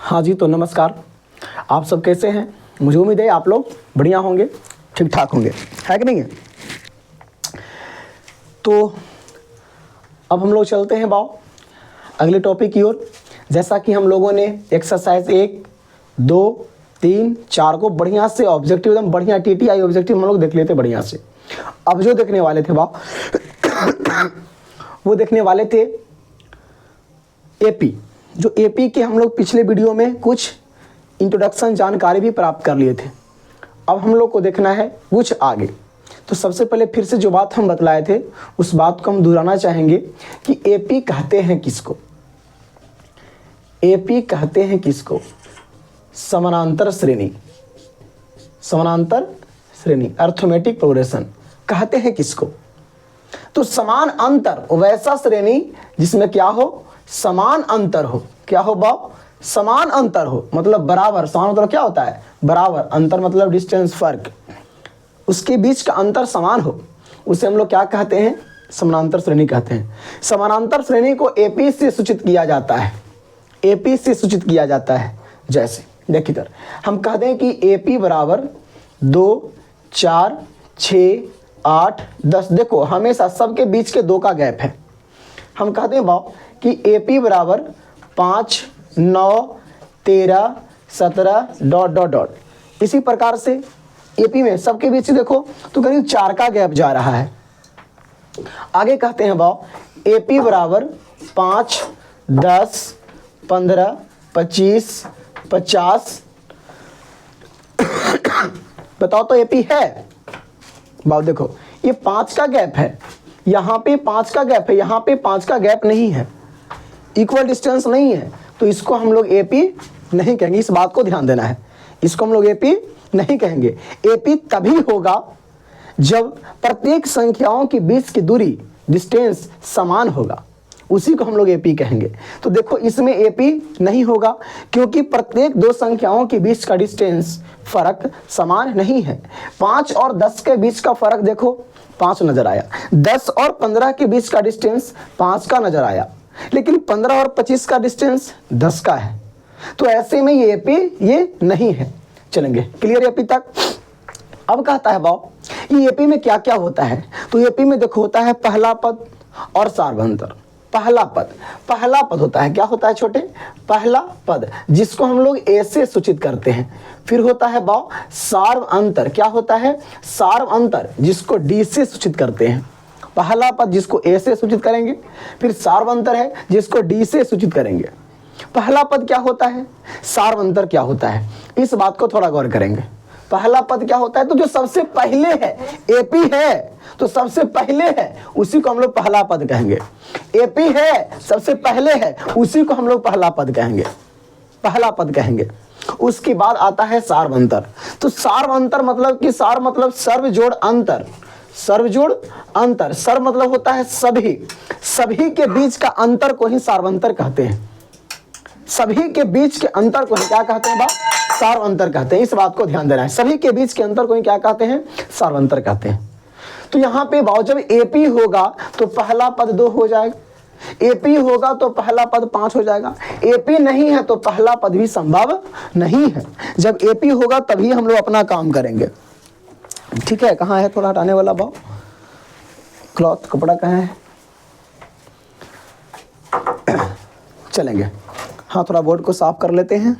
हाँ जी, तो नमस्कार। आप सब कैसे हैं? मुझे उम्मीद है आप लोग बढ़िया होंगे, ठीक ठाक होंगे, है कि नहीं है? तो अब हम लोग चलते हैं अगले टॉपिक की ओर। जैसा कि हम लोगों ने एक्सरसाइज 1, 2, 3, 4 को बढ़िया से ऑब्जेक्टिव एकदम बढ़िया TTI ऑब्जेक्टिव हम लोग देख लेते बढ़िया से। अब जो देखने वाले थे वो देखने वाले थे एपी। जो एपी के हम लोग पिछले वीडियो में कुछ इंट्रोडक्शन जानकारी भी प्राप्त कर लिए थे। अब हम लोग को देखना है कुछ आगे। तो सबसे पहले फिर से जो बात हम बतलाए थे उस बात को हम दोहराना चाहेंगे कि एपी कहते हैं किसको? एपी कहते हैं किसको? समानांतर श्रेणी। समानांतर श्रेणी, अर्थमेटिक प्रोग्रेशन कहते हैं किसको? तो समान अंतर, वैसा श्रेणी जिसमें क्या हो? समान अंतर हो। क्या हो समान अंतर हो, मतलब बराबर। समान मतलब क्या होता है? बराबर। अंतर मतलब डिस्टेंस, फर्क। उसके बीच का अंतर समान हो, उसे हम लोग क्या कहते हैं? समानांतर श्रेणी कहते हैं। समानांतर श्रेणी को एपी से सूचित किया जाता है। एपी से सूचित किया जाता है। जैसे देखिए इधर हम कहते हैं कि एपी बराबर 2, 4, 6, 8, 10। देखो हमेशा सबके बीच के 2 का गैप है। हम कहते हैं कि एपी बराबर 5, 9, 13, 17 ... इसी प्रकार से एपी में सबके बीच देखो तो करीब 4 का गैप जा रहा है। आगे कहते हैं एपी बराबर 5, 10, 15, 25, 50। बताओ तो एपी है? देखो ये 5 का गैप है, यहाँ पे 5 का गैप है, यहाँ पे 5 का गैप नहीं है, इक्वल डिस्टेंस नहीं है, तो इसको हम लोग एपी नहीं कहेंगे। इस बात को ध्यान देना है, इसको हम लोग एपी नहीं कहेंगे। एपी तभी होगा जब प्रत्येक संख्याओं के बीच की दूरी, डिस्टेंस समान होगा, उसी को हम लोग एपी कहेंगे। तो देखो इसमें एपी नहीं होगा क्योंकि प्रत्येक 2 संख्याओं के बीच का डिस्टेंस, फर्क समान नहीं है। 5 और 10 के बीच का फर्क देखो 5 नजर आया, 10 और 15 के बीच का डिस्टेंस 5 का नजर आया, लेकिन 15 और 25 का डिस्टेंस 10 का है। तो ऐसे में ये एपी ये नहीं है। चलेंगे क्लियर एपी तक? अब कहता है ये एपी में क्या क्या होता है? तो एपी में देखो होता है पहला पद और सार्वंतर। पहला पद होता है, क्या होता है छोटे? पहला पद, जिसको हम लोग ए से सूचित करते हैं। फिर होता है सार्व अंतर। क्या होता है? सार्व अंतर, जिसको डी से सूचित करते हैं। पहला पद जिसको ए से सूचित करेंगे, फिर सार्व अंतर है जिसको डी से सूचित करेंगे। पहला पद क्या होता है, सार्व अंतर क्या होता है, इस बात को थोड़ा गौर करेंगे। पहला पद क्या होता है? तो जो सबसे पहले है, एपी है तो सबसे पहले है, उसी को हम लोग पहला पद कहेंगे। एपी है, सबसे पहले है, उसी को हम लोग पहला पद कहेंगे, पहला पद कहेंगे। उसके बाद आता है सार्व अंतर। तो सार्व अंतर मतलब कि सार मतलब सर्व जोड़ अंतर, सर्व जोड़ अंतर। सर्व मतलब होता है सभी, सभी के बीच का अंतर को ही सार्वंतर कहते हैं। सभी के बीच के अंतर को क्या कहते हैं? सार्व अंतर कहते हैं। इस बात को ध्यान देना है, सभी के बीच के अंतर को ही क्या कहते हैं? सार्वंतर कहते हैं। तो यहाँ पे जब एपी होगा तो पहला पद 2 हो जाएगा, एपी होगा तो पहला पद 5 हो जाएगा। एपी नहीं है तो पहला पद भी संभव नहीं है। जब एपी होगा तभी हम लोग अपना काम करेंगे। ठीक है? कहाँ है थोड़ा हटाने वाला क्लॉथ, कपड़ा कहाँ है? चलेंगे, हाँ थोड़ा बोर्ड को साफ कर लेते हैं।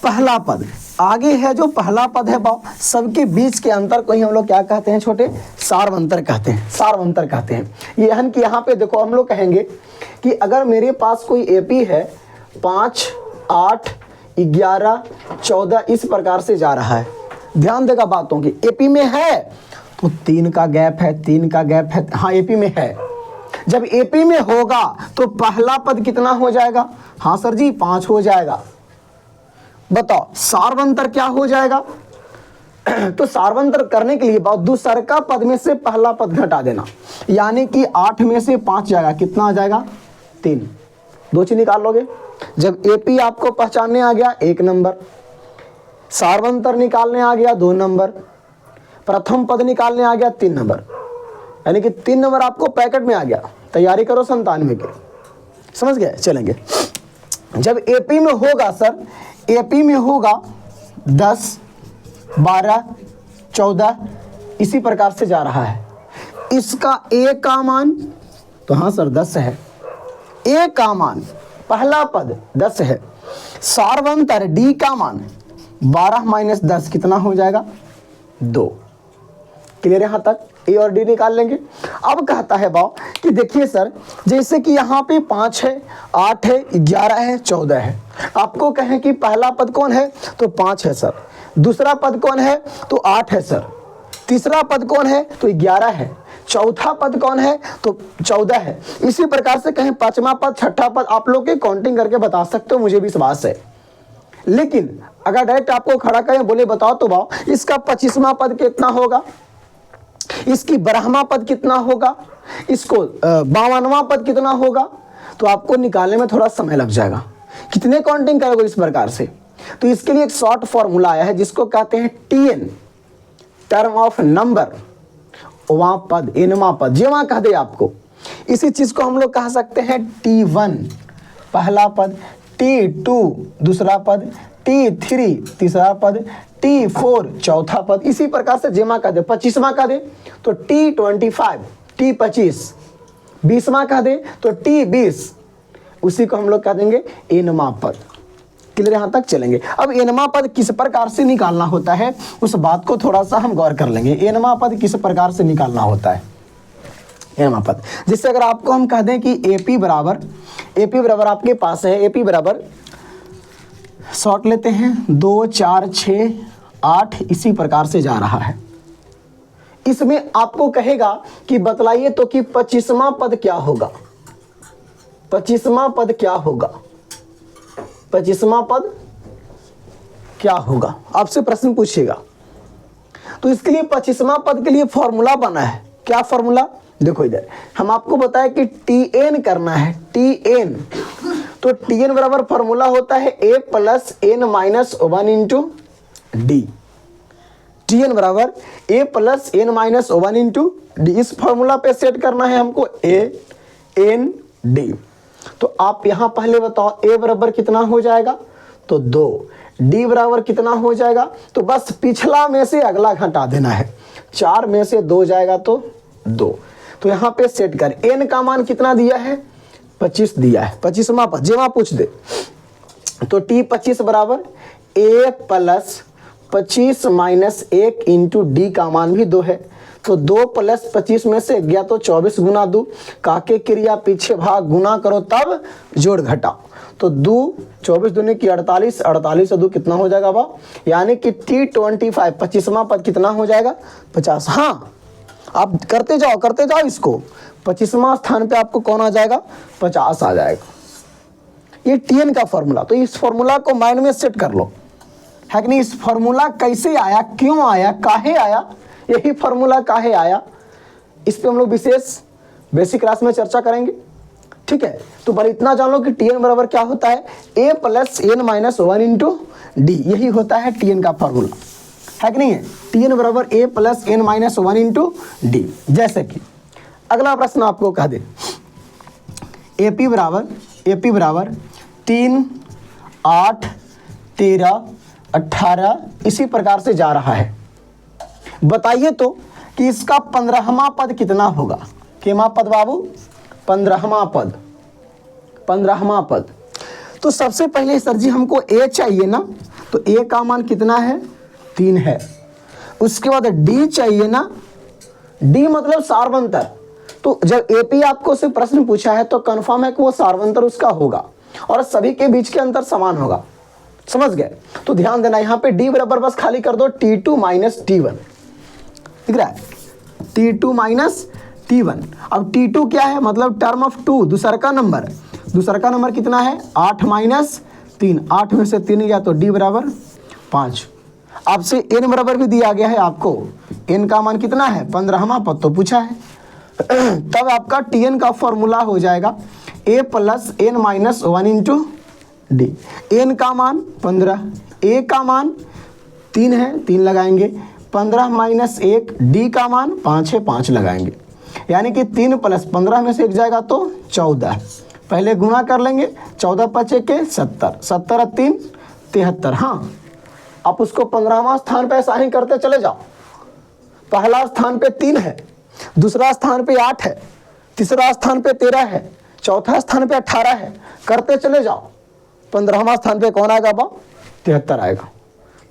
पहला पद आगे है, जो पहला पद है सबके बीच के अंतर को ही हम लोग क्या कहते हैं छोटे? सार्वंतर कहते हैं, सार्वंतर कहते हैं। यानी कि यहाँ पे देखो हम लोग कहेंगे कि अगर मेरे पास कोई एपी है 5, 8, 11, 14 इस प्रकार से जा रहा है, ध्यान देगा बातों की। एपी में है तो 3 का गैप है, 3 का गैप है, हाँ एपी में है। जब एपी में होगा तो पहला पद कितना हो जाएगा? हाँ सर जी 5 हो जाएगा। बताओ सार्वंतर क्या हो जाएगा? तो सार्वंतर करने के लिए दूसर का पद में से पहला पद घटा देना, यानी कि 8 में से 5 जाएगा, कितना आ जाएगा? 3। 2 चीज निकाल लोगे। जब एपी आपको पहचानने आ गया 1 नंबर, सार्वंतर निकालने आ गया 2 नंबर, प्रथम पद निकालने आ गया 3 नंबर, यानी कि 3 नंबर आपको पैकेट में आ गया। तैयारी करो 97 की। समझ गए? चलेंगे। जब एपी में होगा सर, एपी में होगा 10, 12, 14 इसी प्रकार से जा रहा है। इसका ए का मान तो हाँ सर 10 है, ए का मान पहला पद 10 है, सार्वंतर डी का मान 12 माइनस 10 कितना हो जाएगा? 2। क्लियर? यहाँ तक ए और डी निकाल लेंगे। अब कहता है बाव कि देखिए सर, जैसे कि यहाँ पे 5 है, 8 है, 11 है, 14 है। आपको कहें कि पहला पद कौन है तो 5 है सर, दूसरा पद कौन है तो 8 है सर, तीसरा पद कौन है तो 11 है, चौथा पद कौन है तो 14 है। इसी प्रकार से कहें पांचवा पद, छठा पद, आप लोग के काउंटिंग करके बता सकते हो, मुझे भी विश्वास है। लेकिन अगर डायरेक्ट आपको खड़ा करें, बोले बताओ तो बाव इसका 25वां पद कितना होगा, इसकी 12वां पद कितना होगा, इसको 52वां पद कितना होगा, तो आपको निकालने में थोड़ा समय लग जाएगा। कितने काउंटिंग करोगे इस प्रकार से? तो इसके लिए एक शॉर्ट फॉर्मूला आया है जिसको कहते हैं TN, टर्म ऑफ नंबर, वां पद, एनवां पद, जेवा कह दे आपको। इसी चीज को हम लोग कह सकते हैं T1 पहला पद, T2 दूसरा पद, T3 तीसरा पद, T4 चौथा पद। इसी प्रकार से जेमा कह दे 25वां कह दे तो T25, T25 20वां कह दे तो T20, उसी को हम लोग कह देंगे एनवां पद। क्लियर? यहाँ तक चलेंगे। अब एनवां पद किस प्रकार से निकालना होता है उस बात को थोड़ा सा हम गौर कर लेंगे। एनवां पद किस प्रकार से निकालना होता है एनवां पद, जिससे अगर आपको हम कह दें कि एपी बराबर आपके पास है, एपी बराबर शॉर्ट लेते हैं 2, 4, 6, 8 इसी प्रकार से जा रहा है। इसमें आपको कहेगा कि बतलाइए तो कि 25वां पद क्या होगा, 25वां पद क्या होगा, 25वां पद क्या होगा, आपसे प्रश्न पूछेगा। तो इसके लिए 25वां पद के लिए फॉर्मूला बना है। क्या फॉर्मूला? देखो इधर हम आपको बताया कि TN करना है, TN। तो TN बराबर फॉर्मूला होता है A plus N minus 1 into D. TN बराबर A plus N minus 1 into D. इस फॉर्मूला पे सेट करना है हमको A N D। तो आप यहां पहले बताओ A बराबर कितना हो जाएगा तो 2, D बराबर कितना हो जाएगा तो बस पिछला में से अगला घटा देना है, 4 में से 2 जाएगा तो 2। तो यहां पे सेट कर N का मान कितना दिया है 25 दिया है, 25वां पद जेवा पूछ दे तो T25 बराबर A plus 25 minus 1 into D का मान भी 2 है। तो 2 प्लस 25 में से गया तो 24 गुना 2, काके क्रिया पीछे भाग गुना करो तब जोड़ घटाओ। तो 2 24 दूनी की 48, 48 से 2 कितना हो जाएगा बा, यानी कि T25 25वां पद कितना हो जाएगा 50। हाँ आप करते जाओ इसको, 25वां स्थान पे आपको कौन आ जाएगा 50 आ जाएगा। ये TN का फॉर्मूला। तो इस फॉर्मूला को माइंड में सेट कर लो, है कि नहीं। इस फॉर्मूला कैसे आया, क्यों आया, काहे आया, यही फॉर्मूला काहे आया, इस पे हम लोग विशेष बेसिक क्लास में चर्चा करेंगे। ठीक है, तो पर इतना जान लो कि TN बराबर क्या होता है A plus N minus 1 into D, यही होता है TN का फॉर्मूला, है कि नहीं है। TN बराबर A plus N minus 1 into D. जैसे कि अगला प्रश्न आपको कह दे AP बराबर 3, 8, 13, 18 इसी प्रकार से जा रहा है। बताइए तो कि इसका 15वां पद कितना होगा। केमा पद बाबू 15वां पद। तो सबसे पहले सर जी हमको A चाहिए ना, तो A का मान कितना है 3 है। उसके बाद D चाहिए ना, D मतलब सार्वंतर। तो जब AP आपको से प्रश्न पूछा है तो कंफर्म है कि वो सार्वंतर उसका होगा और सभी के बीच के अंतर समान होगा, समझ गए। तो ध्यान देना यहाँ पे D बराबर बस खाली कर दो T2 माइनस T1, दिख रहा है T2 माइनस T1। अब T2 क्या है, मतलब टर्म ऑफ 2, दूसरा का नंबर कितना है 8 माइनस 3, 8 में से 3 गया तो D बराबर 5। आपसे N बराबर भी दिया गया है आपको, N का मान कितना है 15वां पद तो पूछा है। तब आपका TN का फॉर्मूला हो जाएगा A plus N minus 1 into D. N का मान 15, A का मान 3 है 3 लगाएंगे, 15 माइनस 1, D का मान 5 है 5 लगाएंगे, यानी कि 3 प्लस 15 में से 1 जाएगा तो 14, पहले गुना कर लेंगे, 14 पचे के 70, 70 और 3 73। हाँ, आप उसको 15वां स्थान पे ऐसा ही करते चले जाओ। पहला स्थान पे 3 है, दूसरा स्थान पे 8 है, तीसरा स्थान पे 13 है, चौथा स्थान पे 18 है, करते चले जाओ। 15वां स्थान पे कौन आएगा बा? 73 आएगा।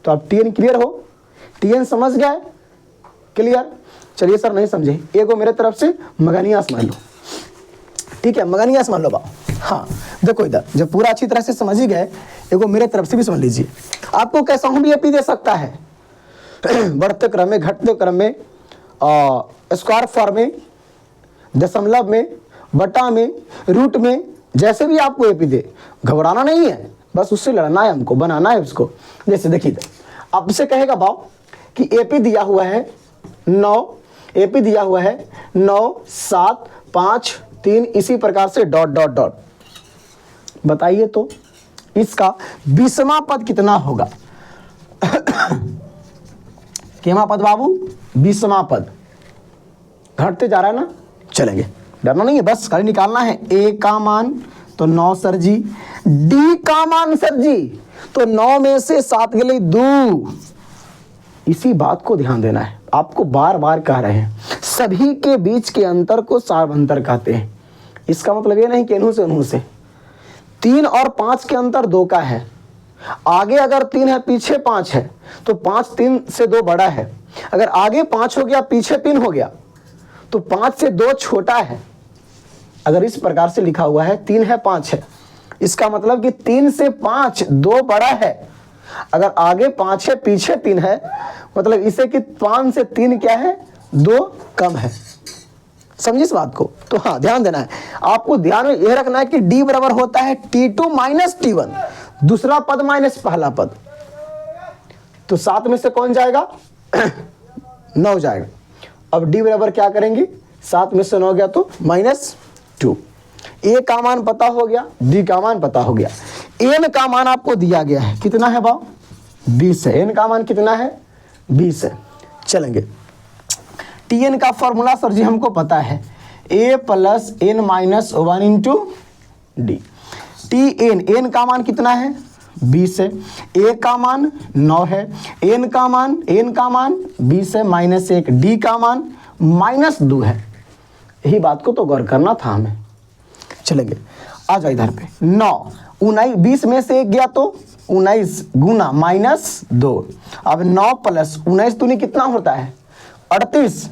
तो आप टीएन क्लियर हो? टीएन समझ गए? क्लियर? चलिए सर नहीं समझे, एगो मेरे तरफ से मगनियास मान लो, ठीक है, मगनियास मान लो बा। हाँ देखो इधर, जब पूरा अच्छी तरह से समझ ही गए, एगो मेरे तरफ से भी समझ लीजिए। आपको कैसा हूँ भी एपी दे सकता है, बढ़ते क्रम में, घटते क्रम में, स्क्वायर फॉर्म में, दशमलव में, बटा में, रूट में, जैसे भी आपको एपी दे, घबराना नहीं है, बस उससे लड़ना है, हमको बनाना है उसको। जैसे देखिए आपसे कहेगा बाव कि एपी दिया हुआ है 9, एपी दिया हुआ है 9 7 5 3, इसी प्रकार से डॉट डॉट डॉट। बताइए तो इसका 20वां पद कितना होगा? केमा पद बाबू? 20वां पद। घटते जा रहा है ना, चलेंगे, डरना नहीं है, बस खाली निकालना है। ए का मान तो 9 सर जी, डी का मान सर जी तो 9 में से 7 गले 2। इसी बात को ध्यान देना है, आपको बार बार कह रहे हैं, सभी के बीच के अंतर को सार्वंतर कहते हैं। इसका मतलब ये नहीं कि इन्हू से उन्हू से। 3 और 5 के अंतर 2 का है, आगे अगर 3 है पीछे 5 है तो 5 3 से 2 बड़ा है। अगर आगे 5 हो गया पीछे 3 हो गया तो 5 से 2 छोटा है। अगर इस प्रकार से लिखा हुआ है 3 है 5 है, इसका मतलब कि 3 से 5 2 बड़ा है। अगर आगे 5 है पीछे 3 है, मतलब इसे कि 5 से 3 क्या है? 2 कम है। समझिए इस बात को? तो हाँ ध्यान देना है, आपको ध्यान में यह रखना है कि d बराबर होता है T2 माइनस T1, दूसरा पद माइनस पहला पद। तो 7 में से कौन जाएगा? 9 जाएगा। अब d बराबर क्या करेंगे? 7 में से 9 गया तो -2। a का मान पता हो गया, d का मान पता हो गया, n का मान आपको दिया गया है, कितना है बाब? 20 है। n का मान कितना है? 20 है। चलेंगे, tn का फॉर्मूला सर जी हमको पता है, a plus n minus 1 into D. tn, n का मान कितना है? 20 है, a का मान 9 है, n का मान 20 है, -1, d का मान -2 है। यही बात को तो गौर करना था हमें। चलेंगे, आ जाओ इधर पे। 9 19, 20 में से 1 गया तो 19 गुना -2। अब 9 प्लस 19 दूनी कितना होता है? 38।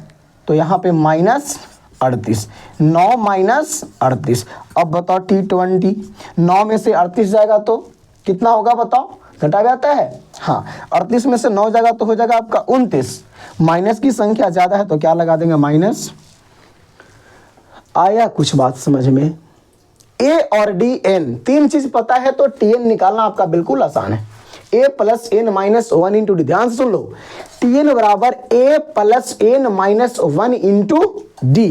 तो यहाँ पे -38, 9 माइनस 38। अब बताओ T20, 9 में से 38 जाएगा तो कितना होगा बताओ? घटा जाता है। हाँ, 38 में से 9 जाएगा तो हो जाएगा आपका 29। माइनस की संख्या ज़्यादा है तो क्या लगा देंगे? माइनस। आया कुछ बात समझ में? a और d n, 3 चीज पता है तो tn निकालना आपका बिल्कुल आसान है। a plus n minus 1 into D. ध्यान से सुन लो, tn बराबर a plus n minus 1 into D.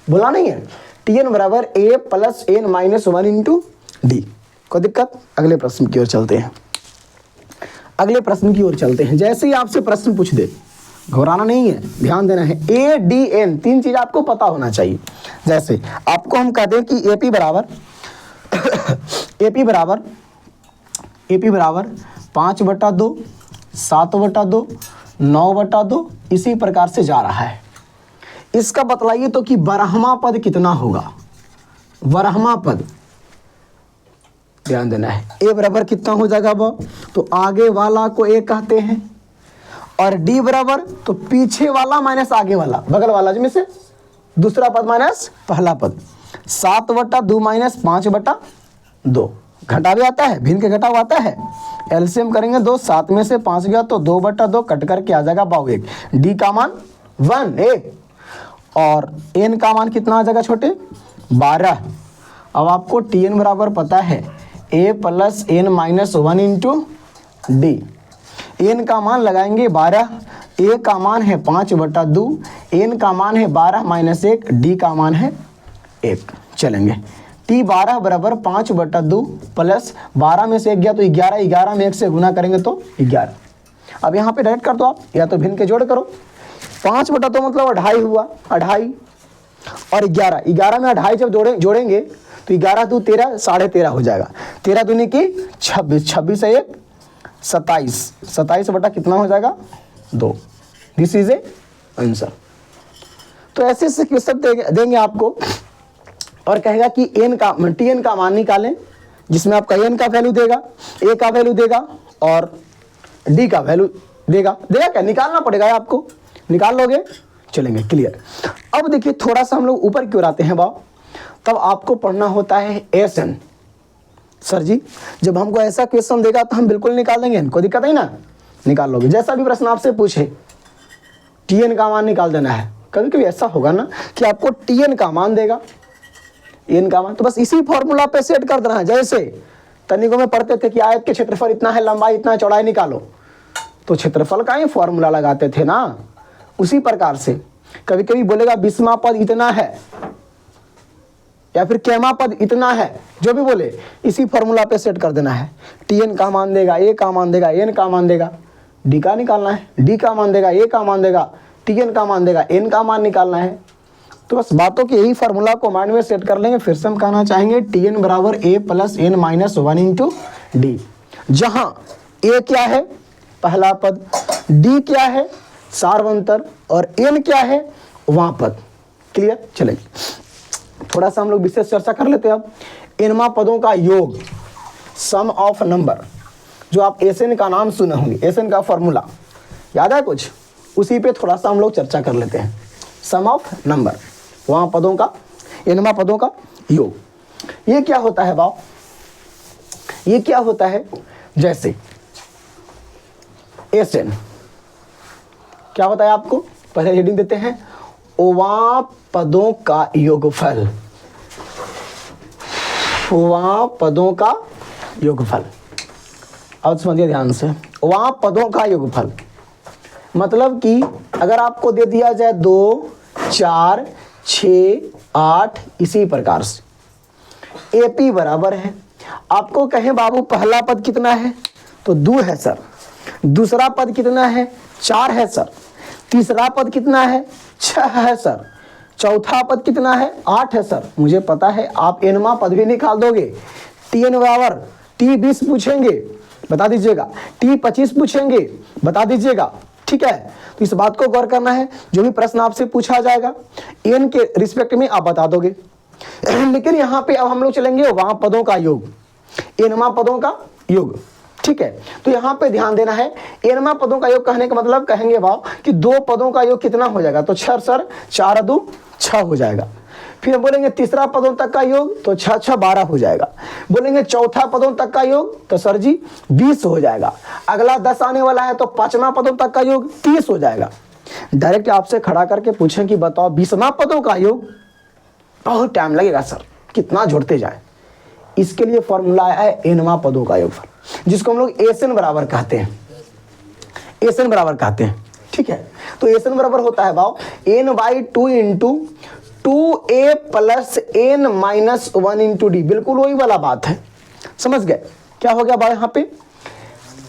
बोला नहीं है? tn बराबर a plus n minus 1 into D. कोई दिक्कत? अगले प्रश्न की ओर चलते हैं। अगले प्रश्न की ओर चलते हैं। जैसे ही आपसे प्रश्न पूछ दे, घबराना नहीं है, ध्यान देना है। a d n, 3 चीज आपको पता होना चाहिए। जैसे आपको हम कहते हैं कि AP बराबर AP बराबर 5/2, 7/2, 9/2, इसी प्रकार से जा रहा है। इसका बतलाइए तो कि 12वां पद कितना होगा? 12वां पद ध्यान देना है। a बराबर कितना हो जाएगा वो? तो आगे वाला को a कहते हैं, और d बराबर तो पीछे वाला माइनस आगे वाला, बगल वाला, जिसमें से दूसरा पद माइनस पहला पद। 7/2 माइनस 5/2, घटा भी आता है, भिन्न के घटा हुआ आता है। एलसीएम करेंगे 2, 7 में से 5 गया तो 2/2 कट करके आ जाएगा 1। डी का मान 1 और एन का मान कितना आ जाएगा छोटे? 12। अब आपको टीएन बराबर पता है a plus n minus 1 into d. N का मान लगाएंगे 12, a का मान है 5/2, n का मान है 12 माइनस 1, d का मान है 1। चलेंगे, T12 बराबर 5/2 प्लस 12 में से 1 गया तो 11, 11 में 1 से गुना करेंगे तो 11। अब यहाँ पे डायरेक्ट कर दो आप, या तो भिन्न के जोड़ करो। 5/2 मतलब 2.5 हुआ, 2.5 और 11, 11 में 2.5 जब जोड़ेंगे तो 11 2 13, 13.5 हो जाएगा। 13 दूनी की 26, 26 से 1 27, 27 बटा कितना हो जाएगा 2। This is A answer. तो ऐसे ऐसे क्वेश्चन देंगे आपको और कहेगा कि टी एन का मान निकालें, जिसमें आपका एन का वैल्यू देगा, ए का वैल्यू देगा और डी का वैल्यू देगा क्या निकालना पड़ेगा आपको, निकाल लोगे चलेंगे क्लियर। अब देखिए थोड़ा सा हम लोग ऊपर क्यों आते हैं बाब, तब आपको पढ़ना होता है एस एन। सर जी जब हमको ऐसा क्वेश्चन देगा तो हम बिल्कुल निकाल देंगे, इनको दिक्कत है ना, निकाल लोगे। जैसा भी प्रश्न आपसे पूछे टी एन का मान निकाल देना है। कभी कभी ऐसा होगा ना कि आपको टी एन का मान देगा, एन का मान, तो बस इसी फॉर्मूला पे सेट कर देना है। जैसे तनिकों में पढ़ते थे कि आयत के क्षेत्रफल इतना है, लंबाई इतना है, चौड़ाई निकालो, तो क्षेत्रफल का ही फॉर्मूला लगाते थे ना। उसी प्रकार से कभी कभी बोलेगा 20वां पद इतना है या फिर कैमा पद इतना है, जो भी बोले इसी फॉर्मूला पे सेट कर देना है। टी एन का मान देगा, ए का मान देगा, एन का मान देगा, डी का निकालना है, डी का मान देगा, ए का मान देगा, टी एन का मान देगा, एन का मान निकालना है। तो बस बातों के यही फार्मूला को माइंड में सेट कर लेंगे। फिर से हम कहना चाहेंगे टी एन बराबर A plus N minus 1 into D, जहां ए क्या है पहला पद, डी क्या है सार्वंतर और एन क्या है वहां पद। क्लियर चलेगी। थोड़ा सा हम लोग विशेष चर्चा कर लेते हैं अब। एनमा पदों का योग, सम ऑफ नंबर, जो आप एस एन का नाम सुने होंगे, एस एन का फॉर्मूला याद है कुछ, उसी पे थोड़ा सा हम लोग चर्चा कर लेते हैं। सम ऑफ नंबर, वहां पदों का, एनमा पदों का योग। ये क्या होता है बाप, ये क्या होता है, जैसे एस एन क्या होता है आपको पहले हेडिंग देते हैं, वहां पदों का योगफल, वहां पदों का योगफल। अब समझिए ध्यान से, वहां पदों का योगफल मतलब कि अगर आपको दे दिया जाए 2 4 6 8 इसी प्रकार से एपी बराबर है, आपको कहें बाबू पहला पद कितना है तो 2 है सर, दूसरा पद कितना है 4 है सर, तीसरा पद कितना है 6 है सर, चौथा पद कितना है 8 है सर। मुझे पता है आप एनमा पद भी निकाल दोगे। टी एन बराबर टी 20 पूछेंगे बता दीजिएगा, टी 25 पूछेंगे बता दीजिएगा, ठीक है। तो इस बात को गौर करना है, जो भी प्रश्न आपसे पूछा जाएगा एन के रिस्पेक्ट में आप बता दोगे। लेकिन यहाँ पे अब हम लोग चलेंगे वहां पदों का योग, एनमा पदों का योग, ठीक है। तो यहाँ पे ध्यान देना है, एनमा पदों का योग कहने का मतलब कहेंगे भाव कि 2 पदों का योग कितना हो जाएगा तो 6 सर 4 2 6 हो जाएगा। फिर बोलेंगे तीसरा पदों तक का योग तो 6 6 12 हो जाएगा। बोलेंगे चौथा पदों तक का योग तो सर जी 20 हो जाएगा। अगला 10 आने वाला है तो 5वां पदों तक का योग 30 हो जाएगा। डायरेक्ट आपसे खड़ा करके पूछें कि बताओ 20वां पदों का योग, बहुत टाइम लगेगा सर, कितना जोड़ते जाए। इसके लिए फॉर्मूला है एनमा पदों का योगफल, जिसको हम लोग एस एन बराबर कहते हैं, एस एन बराबर कहते हैं, ठीक है। तो एस एन बराबर होता है भाव n/2 into 2a plus n minus 1 into D, बिल्कुल वही वाला बात है, समझ गए क्या हो गया भाई। यहाँ पे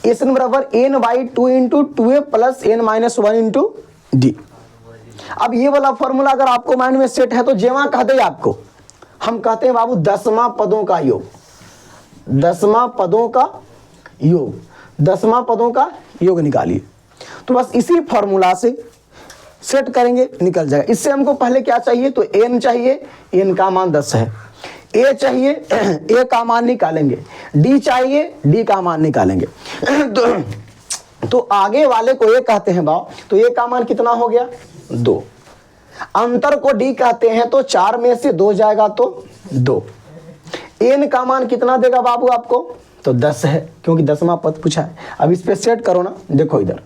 एस एन बराबर n/2 into 2a plus n minus 1 into D. अब ये वाला फॉर्मूला अगर आपको माइंड में सेट है तो जेवा कहते हैं आपको, हम कहते हैं बाबू 10वां पदों का योग, 10वां पदों का योग, 10वां पदों का योग निकालिए। तो बस इसी फॉर्मूला से सेट करेंगे निकल जाएगा। इससे हमको पहले क्या चाहिए तो एन चाहिए, एन का मान 10 है, ए चाहिए ए का मान निकालेंगे, डी चाहिए डी का मान निकालेंगे। तो आगे वाले को ए कहते हैं बाव, तो ए का मान कितना हो गया 2, अंतर को डी कहते हैं तो 4 में से 2 जाएगा तो 2। एन का मान कितना देगा बाबू आपको तो 10 है, क्योंकि 10वां पद पूछा है। अब इस पे सेट करो ना, देखो इधर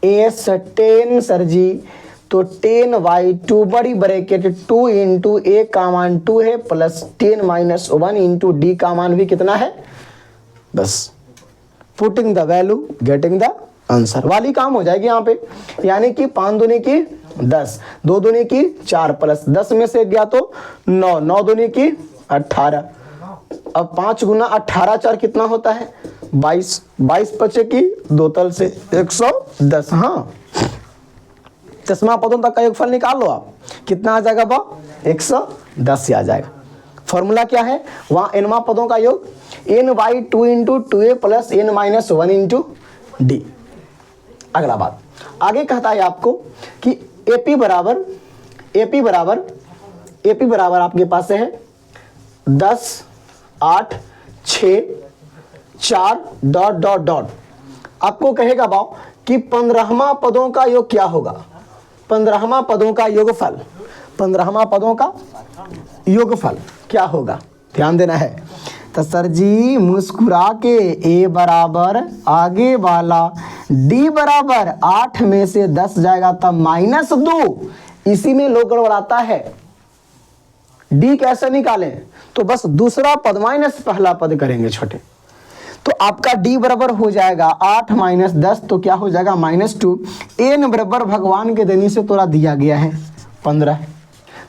एस 10 सर जी, तो 10/2 बड़ी ब्रैकेट 2 इंटू ए का मान 2 है प्लस 10 माइनस 1 इंटू डी का मान भी कितना है, बस putting the value getting the answer वाली काम हो जाएगी यहाँ पे। यानी कि 5 दूनी की 10, 2 दूनी की 4 प्लस 10 में से गया तो 9, 9 दूनी की 18। अब 5 गुना 18 4 कितना होता है 22, 22 बचे की 2 तल से 110। हाँ 10वां पदों तक का योगफल निकाल लो आप, कितना आ जाएगा बा 110 आ जाएगा। फॉर्मूला क्या है, वहाँ एनवा पदों का योग n/2 into 2a plus n minus 1 into D. अगला बात आगे कहता है आपको कि AP बराबर आपके पास है 10, 8, 6, 4 डॉट डॉट डॉट। आपको कहेगा बाव कि 15वां पदों का योग क्या होगा, 15वां पदों का योगफल, 15वां पदों का योगफल क्या होगा, ध्यान देना है। तो सर जी मुस्कुरा के A बराबर आगे वाला D बराबर 8 में से 10 जाएगा तब -2, इसी में लोग गड़बड़ाता है। D कैसे निकालें, तो बस दूसरा पद माइनस पहला पद करेंगे छोटे, तो आपका D बराबर हो जाएगा 8 माइनस 10, तो क्या हो जाएगा -2। n बराबर भगवान के देने से तोड़ा दिया गया है 15।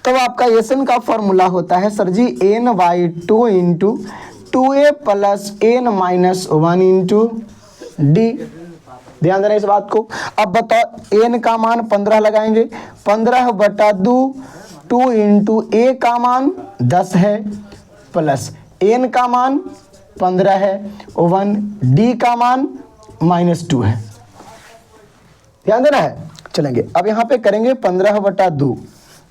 तब आपका एसन का फॉर्मूला होता है सर जी n/2 into 2a plus n minus 1 into D. ध्यान देना इस बात को। अब बताओ n का मान 15 लगाएंगे, 15/2 2 इंटू a का मान 10 है प्लस n का मान 15 है 1, d का मान -2 है। ध्यान देना है। चलेंगे अब यहाँ पे करेंगे 15/2,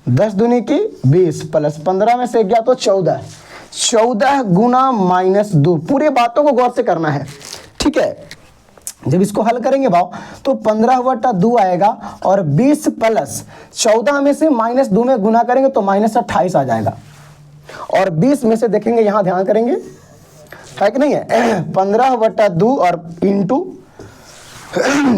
10 दूनी की 20 प्लस 15 में से गया तो 14, 14 गुना -2। पूरे बातों को गौर से करना है, ठीक है। जब इसको हल करेंगे भाव तो 15/2 आएगा और 20 प्लस 14 में से -2 में गुना करेंगे तो -28 आ जाएगा। और 20 में से देखेंगे यहाँ ध्यान करेंगे है कि नहीं है 15/2 और इंटू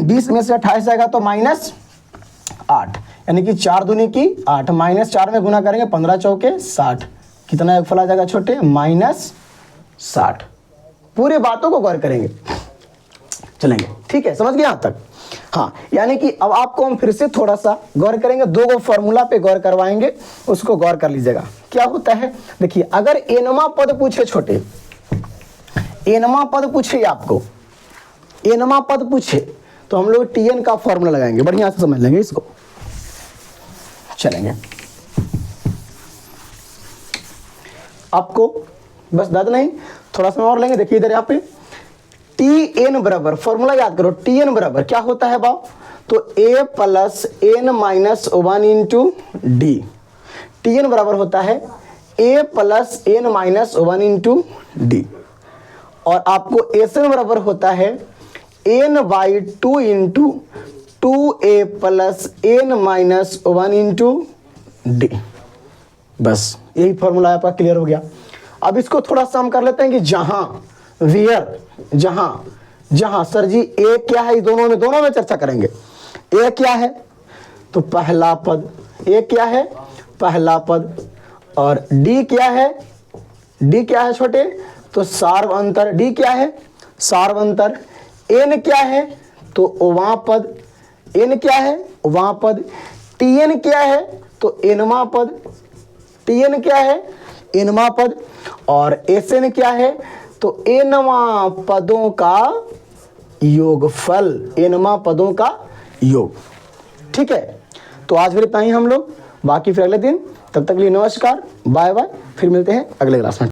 20 में से 28 आएगा तो -8, यानी कि 4 दूनी की 8 -4 में गुना करेंगे 15 चौके 60, कितना योगफल आ जाएगा छोटे -60। पूरे बातों को गौर करेंगे, चलेंगे ठीक है, समझ गए यहाँ तक। हाँ, यानी कि अब आपको हम फिर से थोड़ा सा गौर करेंगे, 2 फॉर्मूला पे गौर करवाएंगे, उसको गौर कर लीजिएगा। क्या होता है देखिए, अगर एनवा पद पूछे छोटे, एनवा पद पूछे आपको, एनवा पद पूछे तो हम लोग TN का फॉर्मूला लगाएंगे, बढ़िया से समझ लेंगे इसको। चलेंगे आपको बस दाद नहीं, थोड़ा समय और लेंगे। देखिए इधर यहाँ पे TN बराबर, फॉर्मूला याद करो, TN बराबर क्या होता है बाव, तो A plus n minus 1 into D. TN बराबर होता है A plus n minus 1 into D. और आपको SN बराबर होता है n/2 into 2a plus n minus 1 into D. बस यही फॉर्मूला आपका क्लियर हो गया। अब इसको थोड़ा सा हम कर लेते हैं कि जहां वेयर, जहां सर जी ए क्या है, दोनों में चर्चा करेंगे। ए क्या है तो पहला पद, ए क्या है पहला पद, और डी क्या है, डी क्या है छोटे तो सार्व अंतर, डी क्या है सार्व अंतर। एन क्या है तो ओवा पद, एन क्या है ओवा पद। TN क्या है तो एनवा पद, TN क्या है एनवा पद। और SN क्या है तो एनवा पदों का योगफल, एनवा पदों का योग। ठीक है, तो आज फिर इतना ही हम लोग, बाकी फिर अगले दिन। तब तक के लिए नमस्कार, बाय बाय, फिर मिलते हैं अगले क्लास में।